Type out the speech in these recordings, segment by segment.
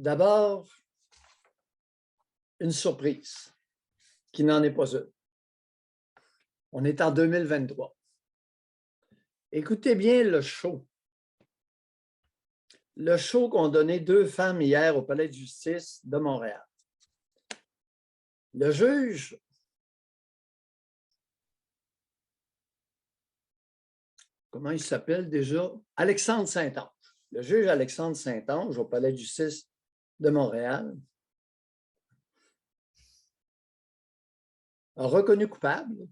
D'abord, une surprise qui n'en est pas une. On est en 2023. Écoutez bien le show. Le show qu'ont donné deux femmes hier au Palais de justice de Montréal. Le juge comment il s'appelle déjà? Alexandre Saint-Onge. Le juge Alexandre Saint-Onge au Palais de justice de Montréal a reconnu coupable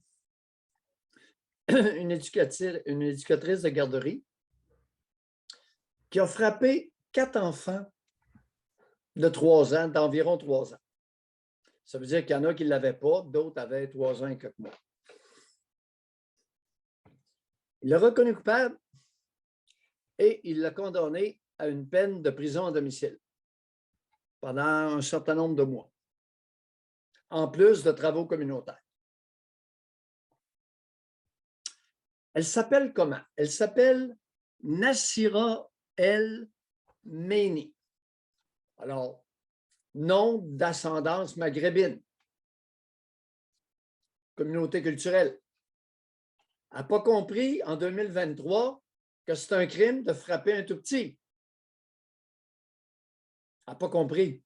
une éducatrice de garderie qui a frappé 4 enfants de 3 ans, d'environ 3 ans. Ça veut dire qu'il y en a qui ne l'avaient pas, d'autres avaient 3 ans et quelques mois. Il l'a reconnu coupable et il l'a condamné à une peine de prison à domicile pendant un certain nombre de mois, en plus de travaux communautaires. Elle s'appelle comment? Elle s'appelle Nassira El Meini. Alors, nom d'ascendance maghrébine, communauté culturelle. Elle n'a pas compris en 2023 que c'est un crime de frapper un tout petit. Elle n'a pas compris.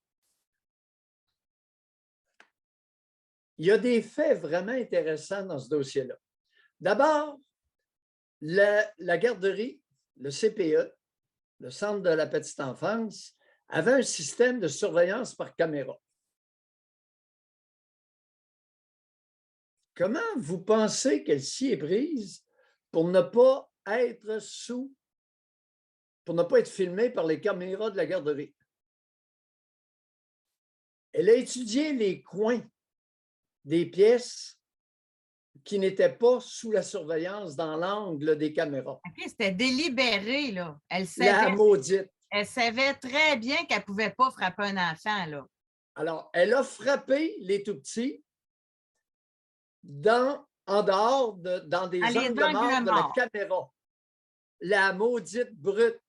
Il y a des faits vraiment intéressants dans ce dossier-là. D'abord, la garderie, le CPE, le Centre de la petite enfance, avait un système de surveillance par caméra. Comment vous pensez qu'elle s'y est prise pour ne pas être pour ne pas être filmée par les caméras de la garderie? Elle a étudié les coins des pièces qui n'étaient pas sous la surveillance dans l'angle des caméras. OK, c'était délibéré, là. La maudite. Elle savait très bien qu'elle ne pouvait pas frapper un enfant, là. Alors, elle a frappé les tout-petits en dehors, dans des angles morts de la caméra. La maudite brute.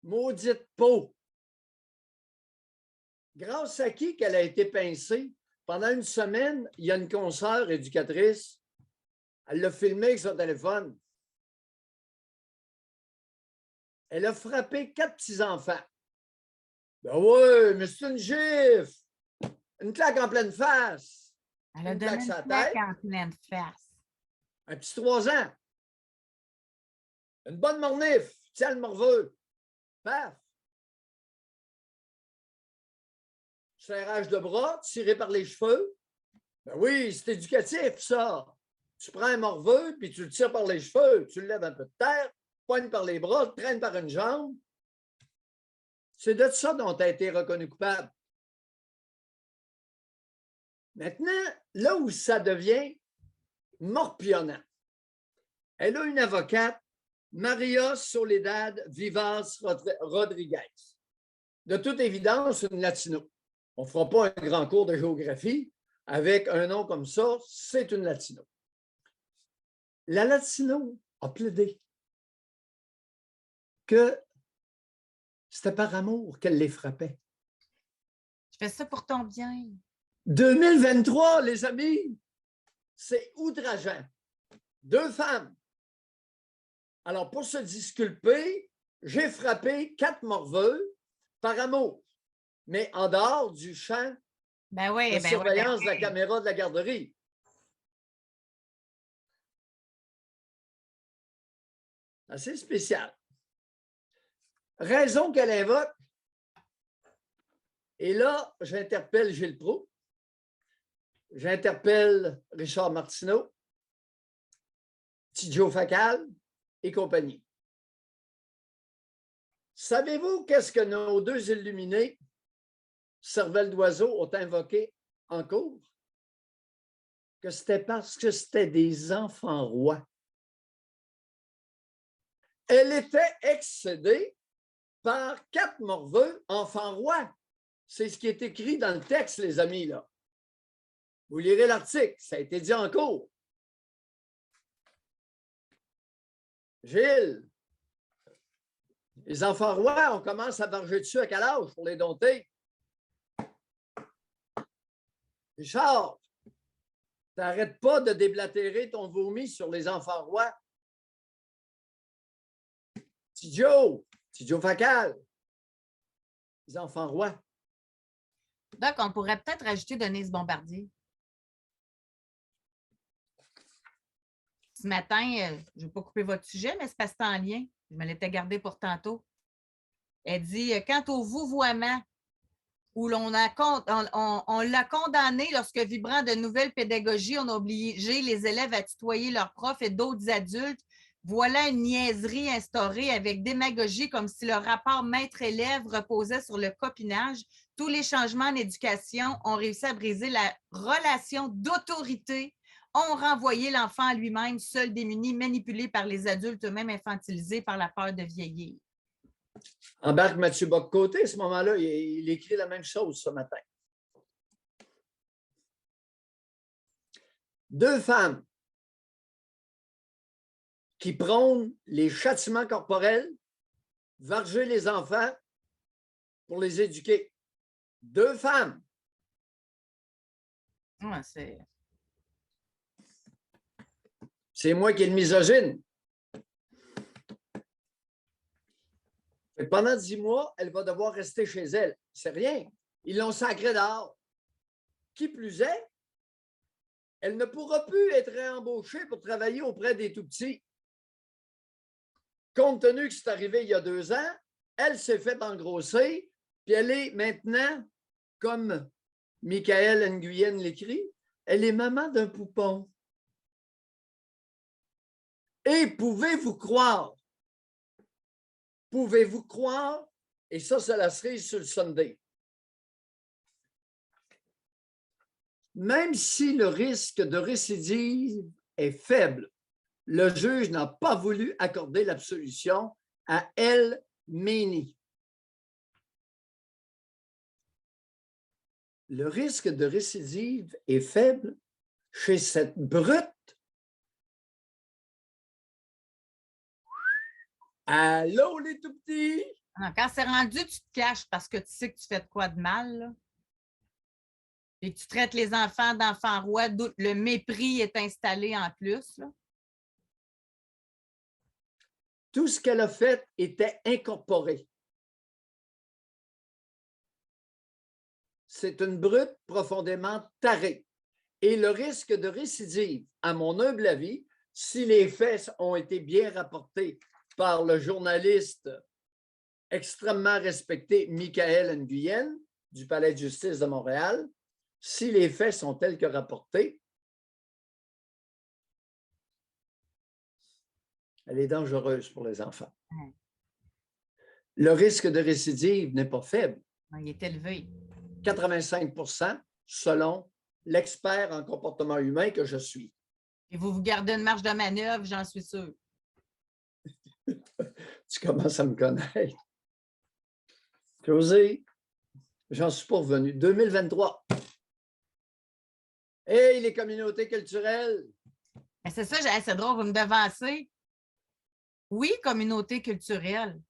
Maudite peau. Grâce à qui qu'elle a été pincée? Pendant une semaine, il y a une consoeur éducatrice. Elle l'a filmé avec son téléphone. Elle a frappé 4 petits-enfants. Ben oui, mais c'est une gifle. Une claque en pleine face. Elle a donné une claque en pleine face. Un petit 3 ans. Une bonne mornif. Tiens le morveux. Paf. Serrage de bras, tiré par les cheveux. Ben oui, c'est éducatif, ça. Tu prends un morveux, puis tu le tires par les cheveux. Tu le lèves un peu de terre, poigne par les bras, traîne par une jambe. C'est de ça dont tu as été reconnu coupable. Maintenant, là où ça devient morpionnant, elle a une avocate, Maria Soledad Vivas Rodriguez. De toute évidence, une latino. On ne fera pas un grand cours de géographie. Avec un nom comme ça, c'est une latino. La latino a plaidé que c'était par amour qu'elle les frappait. Je fais ça pour ton bien. 2023, les amis, c'est outrageant. 2 femmes. Alors, pour se disculper, j'ai frappé 4 morveux par amour, mais en dehors du champ de surveillance de la caméra de la garderie. Assez spécial. Raison qu'elle invoque. Et là, j'interpelle Gilles Proulx. J'interpelle Richard Martineau, Tidjo Facal et compagnie. Savez-vous qu'est-ce que nos 2 illuminés, cervelle d'oiseau, ont invoqué en cours? Que c'était parce que c'était des enfants rois. Elle était excédée par 4 morveux enfants rois. C'est ce qui est écrit dans le texte, les amis, là. Vous lirez l'article, ça a été dit en cours. Gilles, Les enfants rois, on commence à varger dessus à quel âge pour les dompter? Richard, t'arrêtes pas de déblatérer ton vomi sur les enfants rois. Petit Joe Facal, les enfants rois. Donc, on pourrait peut-être rajouter Denise Bombardier. Ce matin, je ne vais pas couper votre sujet, mais c'est parce que c'est en lien. Je me l'étais gardé pour tantôt. Elle dit quant au vouvoiement, où on l'a condamné lorsque, vibrant de nouvelles pédagogies, on a obligé les élèves à tutoyer leurs profs et d'autres adultes. Voilà une niaiserie instaurée avec démagogie, comme si le rapport maître-élève reposait sur le copinage. Tous les changements en éducation ont réussi à briser la relation d'autorité, ont renvoyé l'enfant à lui-même, seul, démuni, manipulé par les adultes eux-mêmes, infantilisés par la peur de vieillir. Embarque Mathieu Bock-Côté, à ce moment-là, il écrit la même chose ce matin. Deux femmes qui prônent les châtiments corporels, varger les enfants pour les éduquer. Deux femmes. Ouais, c'est moi qui est le misogyne. Pendant 10 mois, elle va devoir rester chez elle. C'est rien. Ils l'ont sacrée dehors. Qui plus est, elle ne pourra plus être réembauchée pour travailler auprès des tout-petits. Compte tenu que c'est arrivé il y a 2 ans, elle s'est faite engrosser, puis elle est maintenant, comme Michael Nguyen l'écrit, elle est maman d'un poupon. Et pouvez-vous croire, et ça, c'est la cerise sur le Sunday, même si le risque de récidive est faible, le juge n'a pas voulu accorder l'absolution à El Méni. Le risque de récidive est faible chez cette brute. Allô, les tout-petits? Quand c'est rendu, tu te caches parce que tu sais que tu fais de quoi de mal, là. Et tu traites les enfants d'enfants rois, le mépris est installé en plus, là. Tout ce qu'elle a fait était incorporé. C'est une brute profondément tarée. Et le risque de récidive, à mon humble avis, si les faits ont été bien rapportés par le journaliste extrêmement respecté Michael Nguyen du Palais de justice de Montréal, si les faits sont tels que rapportés, elle est dangereuse pour les enfants. Le risque de récidive n'est pas faible. Il est élevé. 85% selon l'expert en comportement humain que je suis. Et vous gardez une marge de manœuvre, j'en suis sûre. Tu commences à me connaître. José, j'en suis pas revenu. 2023. Hey, les communautés culturelles! C'est ça, c'est drôle, vous me devancez. Oui, communauté culturelle.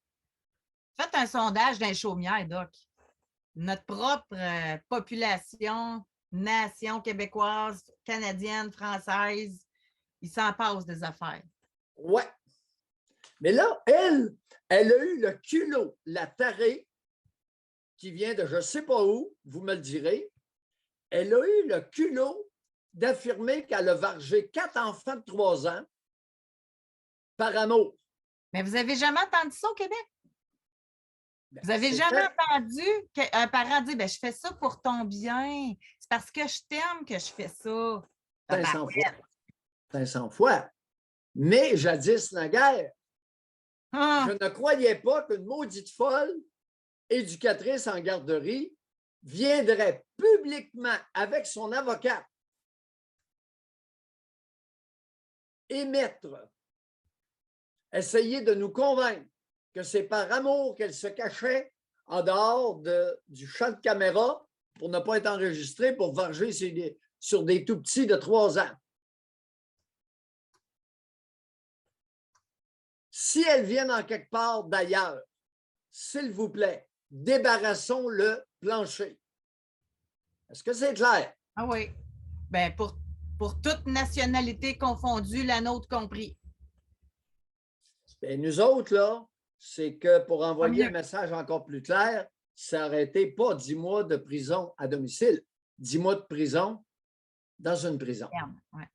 Faites un sondage dans les chaumières, Doc. Notre propre population, nation québécoise, canadienne, française, il s'en passe des affaires. Ouais. Mais là, elle a eu le culot, la tarée, qui vient de je ne sais pas où, vous me le direz. Elle a eu le culot d'affirmer qu'elle a vargé 4 enfants de 3 ans par amour. Mais vous n'avez jamais entendu ça au Québec? Vous n'avez C'est jamais entendu qu'un parent dit je fais ça pour ton bien. C'est parce que je t'aime que je fais ça. 500 fois. 500 fois. Mais jadis naguère, je ne croyais pas qu'une maudite folle éducatrice en garderie viendrait publiquement avec son avocat essayer de nous convaincre que c'est par amour qu'elle se cachait en dehors du champ de caméra pour ne pas être enregistrée pour varger sur des tout-petits de 3 ans. Si elles viennent en quelque part d'ailleurs, s'il vous plaît, débarrassons le plancher. Est-ce que c'est clair? Ah oui. Ben, pour toute nationalité confondue, la nôtre compris. Et nous autres, là, c'est que pour envoyer mieux. un message encore plus clair, ça aurait été pas 10 mois de prison à domicile, 10 mois de prison dans une prison. Ferme, ouais.